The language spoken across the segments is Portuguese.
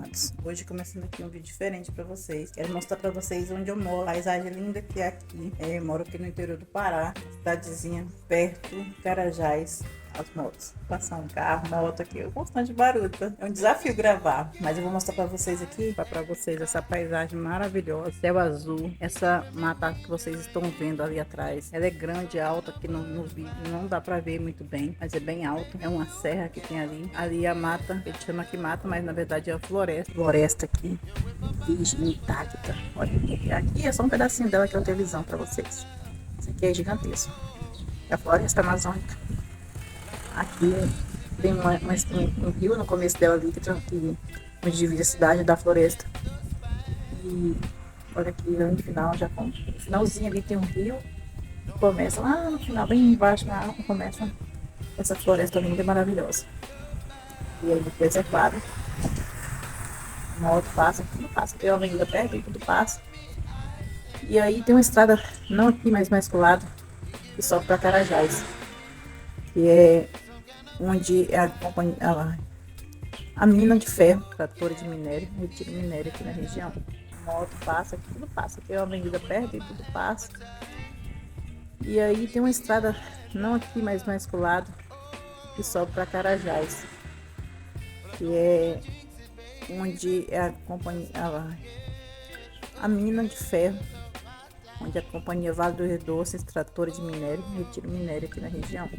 amados. Hoje começando aqui um vídeo diferente para vocês. Quero mostrar para vocês onde eu moro. A paisagem linda que é aqui. Eu moro aqui no interior do Pará, cidadezinha perto de Carajás. As motos, passar um carro, moto aqui, é constante barulho, tá? É um desafio gravar, mas eu vou mostrar pra vocês aqui, pra vocês essa paisagem maravilhosa, céu azul, essa mata que vocês estão vendo ali atrás, ela é grande, alta, aqui no vídeo não dá pra ver muito bem, mas é bem alto, é uma serra que tem ali a mata, ele chama aqui mata, mas na verdade é a floresta aqui, virgem, intacta, olha aqui é só um pedacinho dela que eu tenho visão pra vocês, isso aqui é gigantesco, é a floresta amazônica. Aqui tem um rio no começo dela ali, onde divide a cidade da floresta. E olha aqui no final, no finalzinho ali tem um rio. Começa lá no final, bem embaixo na água, começa essa floresta linda e maravilhosa. E aí depois é claro, moto passa, tudo passa. Tem uma avenida perto e tudo passa. E aí tem uma estrada, não aqui, mas mais pro lado, que sobe para Carajás. Que é onde é a mina de ferro, tratora de minério, retira minério aqui na região. Moto passa, aqui tudo passa, aqui é uma avenida perto e tudo passa. E aí tem uma estrada, não aqui, mas mais pro lado, que sobe para Carajás, que é onde é a mina de ferro, onde a companhia Vale do Rio Doce, extratora de minério, retira minério aqui na região.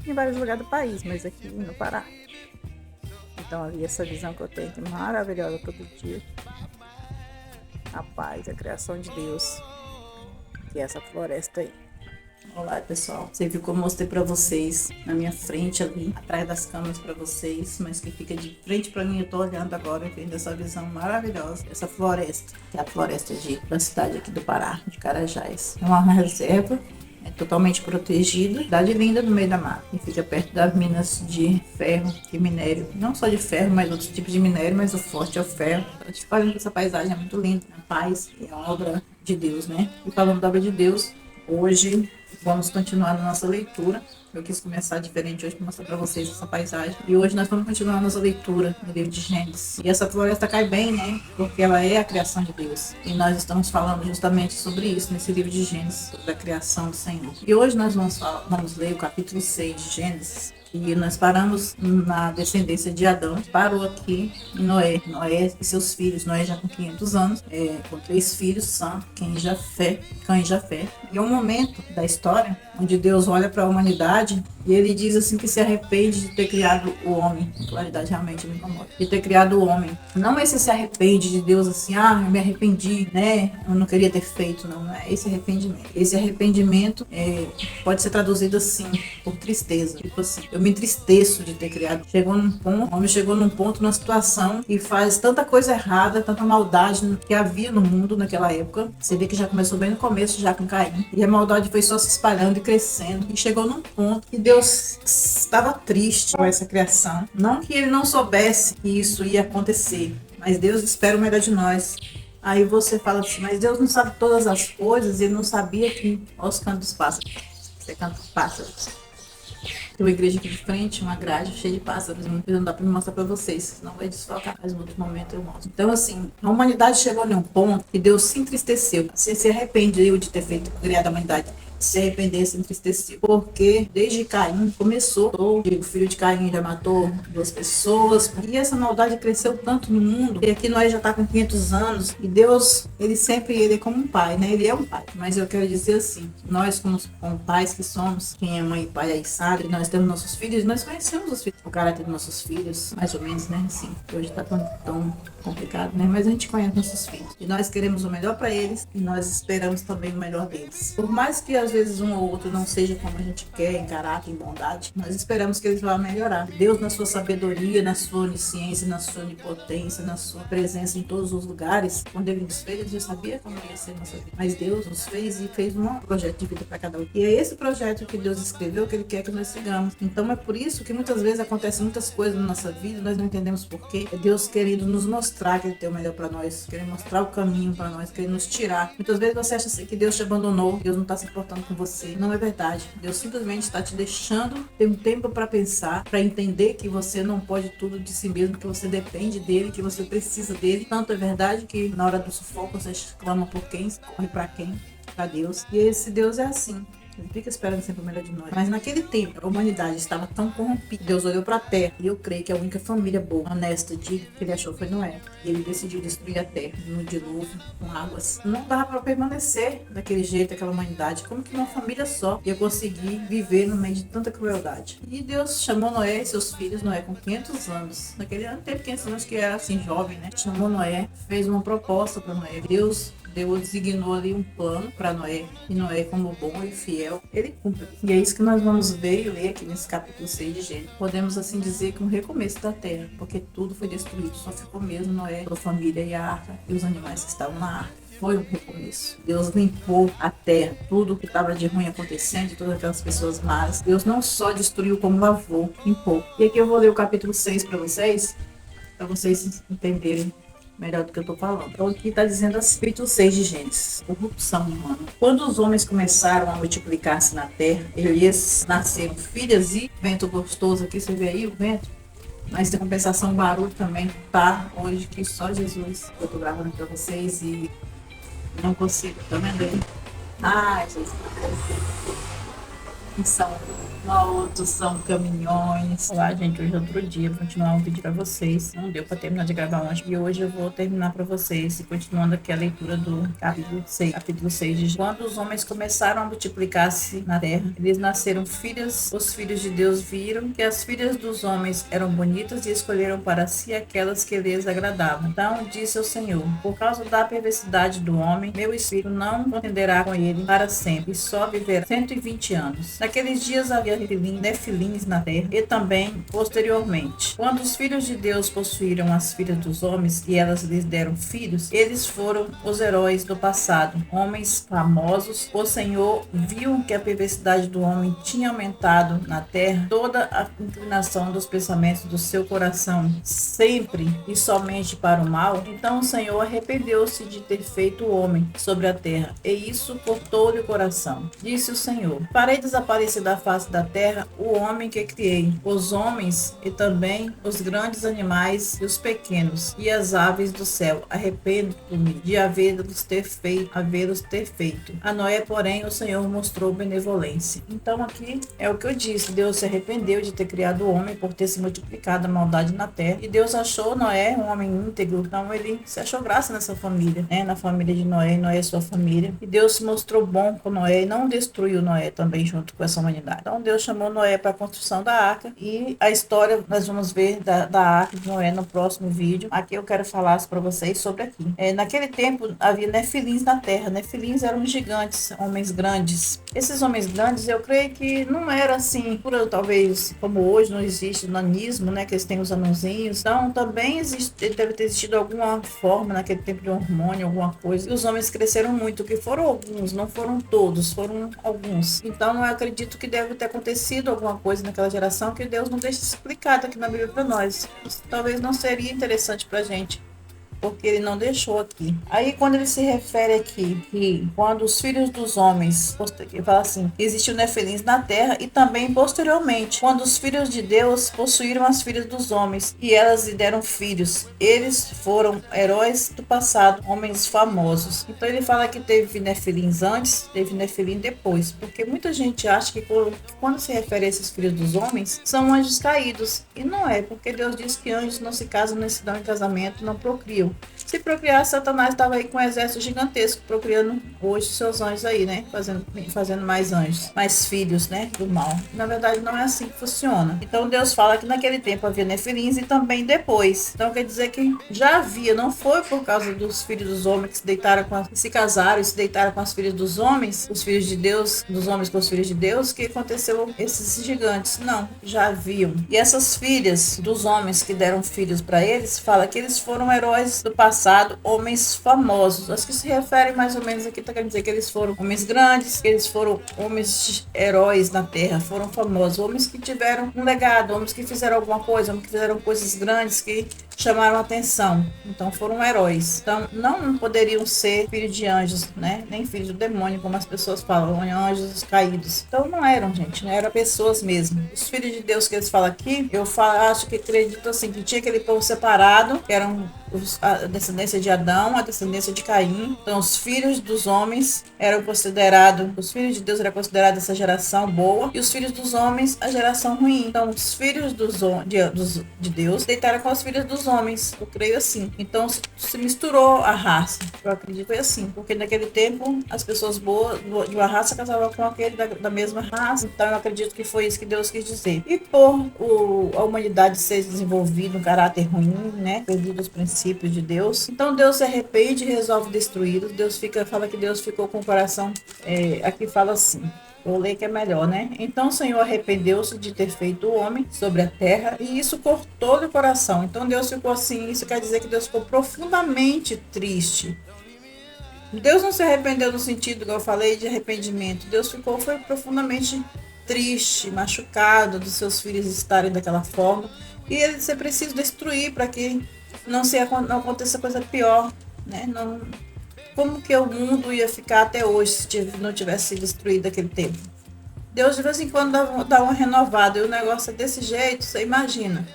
Em vários lugares do país, mas aqui no Pará. Então ali essa visão que eu tenho que é maravilhosa todo dia. A paz, a criação de Deus, que é essa floresta aí. Olá pessoal, você viu que eu mostrei pra vocês na minha frente ali, atrás das câmeras pra vocês, mas que fica de frente pra mim, eu tô olhando agora, vendo essa visão maravilhosa, essa floresta, que é a floresta da cidade aqui do Pará, de Carajás. É uma reserva, é totalmente protegida, cidade linda no meio da mata, e fica perto das minas de ferro e minério, não só de ferro, mas outros tipos de minério, mas o forte é o ferro. Eu te falando que essa paisagem é muito linda, a paz é a obra de Deus, né? E falando da obra de Deus, hoje vamos continuar na nossa leitura. Eu quis começar diferente hoje para mostrar para vocês essa paisagem. E hoje nós vamos continuar a nossa leitura no livro de Gênesis. E essa floresta cai bem, né? Porque ela é a criação de Deus. E nós estamos falando justamente sobre isso nesse livro de Gênesis, sobre a criação do Senhor. E hoje nós vamos ler o capítulo 6 de Gênesis. E nós paramos na descendência de Adão, parou aqui em Noé e seus filhos. Noé já com 500 anos, com 3 filhos, Sam, Cã e Jafé. E é um momento da história onde Deus olha para a humanidade e ele diz assim que se arrepende de ter criado o homem. A claridade realmente me incomoda. De ter criado o homem. Não esse se arrepende de Deus assim, eu me arrependi, né? Eu não queria ter feito, não é esse arrependimento. Esse arrependimento pode ser traduzido assim, por tristeza. Tipo assim, eu me entristeço de ter criado. O homem chegou num ponto, numa situação e faz tanta coisa errada, tanta maldade que havia no mundo naquela época. Você vê que já começou bem no começo, já com Caim. E a maldade foi só se espalhando e crescendo. E chegou num ponto que Deus estava triste com essa criação. Não que ele não soubesse que isso ia acontecer, mas Deus espera o melhor de nós. Aí você fala assim, mas Deus não sabe todas as coisas, ele não sabia que... Olha os cantos dos pássaros. Você canta os pássaros. Tem uma igreja aqui de frente, uma grade cheia de pássaros. Não dá pra me mostrar pra vocês, senão vai desfocar. Mas no outro momento eu mostro. Então assim, a humanidade chegou num ponto que Deus se entristeceu. Se arrependeu de ter criado a humanidade. Se arrepender, se entristecer. Porque desde Caim começou, o filho de Caim já matou 2 pessoas. E essa maldade cresceu tanto no mundo. E aqui nós já tá com 500 anos. E Deus, ele é como um pai, né? Ele é um pai. Mas eu quero dizer assim, nós como pais que somos, quem é mãe e pai aí sabe, nós temos nossos filhos, nós conhecemos os filhos, o caráter dos nossos filhos, mais ou menos, né? Assim, hoje tá tão complicado, né? Mas a gente conhece nossos filhos. E nós queremos o melhor para eles e nós esperamos também o melhor deles. Por mais que às vezes um ou outro não seja como a gente quer, em caráter, em bondade, nós esperamos que eles vão melhorar. Deus, na sua sabedoria, na sua onisciência, na sua onipotência, na sua presença em todos os lugares, quando ele nos fez, ele já sabia como ia ser a nossa vida. Mas Deus nos fez e fez um projeto de vida para cada um. E é esse projeto que Deus escreveu que ele quer que nós sigamos. Então é por isso que muitas vezes acontecem muitas coisas na nossa vida, nós não entendemos porquê. É Deus querendo nos mostrar que ele tem o melhor para nós, querendo mostrar o caminho para nós, querendo nos tirar. Muitas vezes você acha assim que Deus te abandonou, Deus não está se importando falando com você. Não é verdade. Deus simplesmente está te deixando ter um tempo para pensar, para entender que você não pode tudo de si mesmo, que você depende dele, que você precisa dele. Tanto é verdade que na hora do sufoco você clama por quem, corre para quem? Para Deus. E esse Deus é assim. Ele fica esperando sempre o melhor de nós. Mas naquele tempo, a humanidade estava tão corrompida. Deus olhou para a terra. E eu creio que a única família boa, honesta, digna que ele achou foi Noé. E ele decidiu destruir a terra no dilúvio, com águas. Não dava para permanecer daquele jeito, aquela humanidade. Como que uma família só ia conseguir viver no meio de tanta crueldade? E Deus chamou Noé e seus filhos, Noé com 500 anos. Naquele ano teve 500 anos que era assim, jovem, né? Chamou Noé, fez uma proposta para Noé. Deus designou ali um plano para Noé, e Noé, como bom e fiel, ele cumpre. E é isso que nós vamos ver e ler aqui nesse capítulo 6 de Gênesis. Podemos assim dizer que um recomeço da terra, porque tudo foi destruído, só ficou mesmo Noé, sua família e a arca, e os animais que estavam na arca. Foi um recomeço. Deus limpou a terra, tudo que estava de ruim acontecendo, todas aquelas pessoas más. Deus não só destruiu, como lavou, limpou. E aqui eu vou ler o capítulo 6 para vocês entenderem melhor do que eu tô falando. Então aqui tá dizendo assim, capítulo 6 de Gênesis, corrupção humana. Quando os homens começaram a multiplicar-se na terra, eles nasceram filhas e vento gostoso aqui, você vê aí o vento? Mas tem compensação, barulho também, tá? Hoje que só Jesus. Eu tô gravando pra vocês e não consigo, tá vendo aí? Ai, Jesus. São motos, são caminhões. Olá, gente, hoje é outro dia, vou continuar um vídeo pra vocês. Não deu pra terminar de gravar ontem e hoje eu vou terminar pra vocês, continuando aqui a leitura do capítulo 6 de Quando os homens começaram a multiplicar-se na terra, eles nasceram filhas. Os filhos de Deus viram que as filhas dos homens eram bonitas e escolheram para si aquelas que lhes agradavam. Então disse o Senhor: por causa da perversidade do homem, meu espírito não contenderá com ele para sempre, e só viverá 120 anos. Naqueles dias havia nefilins na terra, e também posteriormente. Quando os filhos de Deus possuíram as filhas dos homens e elas lhes deram filhos, eles foram os heróis do passado, homens famosos. O Senhor viu que a perversidade do homem tinha aumentado na terra, toda a inclinação dos pensamentos do seu coração, sempre e somente para o mal. Então o Senhor arrependeu-se de ter feito o homem sobre a terra, e isso cortou-lhe o coração. Disse o Senhor: farei desaparecer da face da terra o homem que criei, os homens e também os grandes animais e os pequenos e as aves do céu. Arrependo-me de havê-los ter feito. A Noé, porém, o Senhor mostrou benevolência. Então aqui é o que eu disse, Deus se arrependeu de ter criado o homem por ter se multiplicado a maldade na terra, e Deus achou Noé um homem íntegro, então ele se achou graça nessa família, né? Na família de Noé e sua família, e Deus se mostrou bom com Noé e não destruiu Noé também junto com essa humanidade. Então Deus chamou Noé para a construção da arca, e a história nós vamos ver da arca de Noé no próximo vídeo. Aqui eu quero falar para vocês sobre aqui. Naquele tempo havia nefilins na terra. Nefilins eram gigantes, homens grandes. Esses homens grandes, eu creio que não era assim, talvez como hoje não existe nanismo, né, que eles têm os anãozinhos. Então também deve ter existido alguma forma naquele tempo de hormônio, alguma coisa. E os homens cresceram muito, que foram alguns, não foram todos, foram alguns. Então eu acredito que deve ter acontecido alguma coisa naquela geração que Deus não deixa explicado aqui na Bíblia para nós. Talvez não seria interessante pra gente, porque ele não deixou aqui. Aí quando ele se refere aqui que quando os filhos dos homens, ele fala assim, existiu nefilins na terra, e também posteriormente, quando os filhos de Deus possuíram as filhas dos homens e elas lhe deram filhos, eles foram heróis do passado, homens famosos. Então ele fala que teve nefilins antes, teve nefilim depois, porque muita gente acha que quando se refere a esses filhos dos homens, são anjos caídos, e não é, porque Deus diz que anjos não se casam, nem se dão em casamento, não procriam. Se procriar, Satanás estava aí com um exército gigantesco, procriando hoje seus anjos aí, né? Fazendo mais anjos, mais filhos, né? Do mal. Na verdade, não é assim que funciona. Então, Deus fala que naquele tempo havia nefilins e também depois. Então, quer dizer que já havia, não foi por causa dos filhos dos homens que se casaram e se deitaram com as filhas dos homens, os filhos de Deus, dos homens com os filhos de Deus, que aconteceu esses gigantes. Não, já haviam. E essas filhas dos homens que deram filhos para eles, fala que eles foram heróis do passado, homens famosos. Acho que se refere mais ou menos aqui, tá querendo dizer que eles foram homens grandes, que eles foram homens heróis na terra, foram famosos, homens que tiveram um legado, homens que fizeram alguma coisa, homens que fizeram coisas grandes, que chamaram atenção, então foram heróis. Então não poderiam ser filhos de anjos, né? Nem filhos do demônio, como as pessoas falam, anjos caídos. Então não eram, gente, não eram pessoas mesmo. Os filhos de Deus que eles falam aqui, acho que acredito assim, que tinha aquele povo separado, que eram a descendência de Adão, a descendência de Caim. Então os filhos dos homens eram considerados, os filhos de Deus eram considerados essa geração boa, e os filhos dos homens a geração ruim. Então os filhos de Deus deitaram com os filhos dos homens, eu creio assim. Então se misturou a raça, eu acredito que foi assim, porque naquele tempo as pessoas boas de uma raça casavam com aquele da mesma raça. Então eu acredito que foi isso que Deus quis dizer. E por a humanidade ser desenvolvida um caráter ruim, né, perdido os princípios de Deus, então Deus se arrepende e resolve destruí-los. Fala que Deus ficou com o coração, aqui fala assim, vou ler que é melhor, né? Então o Senhor arrependeu-se de ter feito o homem sobre a terra, e isso cortou-lhe o coração. Então Deus ficou assim, isso quer dizer que Deus ficou profundamente triste. Deus não se arrependeu no sentido que eu falei de arrependimento. Deus foi profundamente triste, machucado dos seus filhos estarem daquela forma, e ele ser preciso destruir para que não aconteça coisa pior, né? Não, como que o mundo ia ficar até hoje se não tivesse sido destruído naquele tempo? Deus de vez em quando dá uma renovada, e o negócio é desse jeito, você imagina.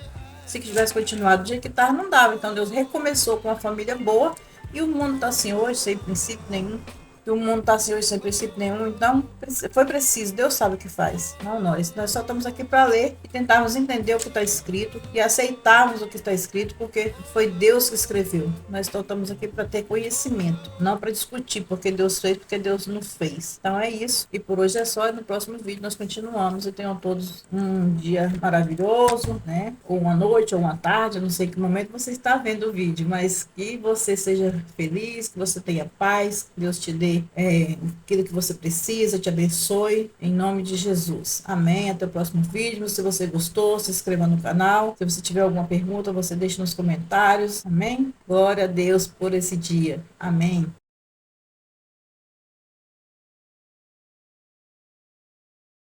Se tivesse continuado do jeito que estava, não dava. Então Deus recomeçou com uma família boa, e o mundo está assim hoje, sem princípio nenhum. E o mundo está assim hoje sem princípio nenhum. Então foi preciso, Deus sabe o que faz, não nós. Nós só estamos aqui para ler e tentarmos entender o que está escrito e aceitarmos o que está escrito, porque foi Deus que escreveu. Nós só estamos aqui para ter conhecimento, não para discutir porque Deus fez, porque Deus não fez. Então é isso, e por hoje é só, e no próximo vídeo nós continuamos. E tenham todos um dia maravilhoso, né? Ou uma noite, ou uma tarde, eu não sei que momento você está vendo o vídeo, mas que você seja feliz, que você tenha paz, que Deus te dê aquilo que você precisa, te abençoe, em nome de Jesus. Amém. Até o próximo vídeo. Se você gostou, se inscreva no canal. Se você tiver alguma pergunta, você deixa nos comentários. Amém. Glória a Deus por esse dia. Amém.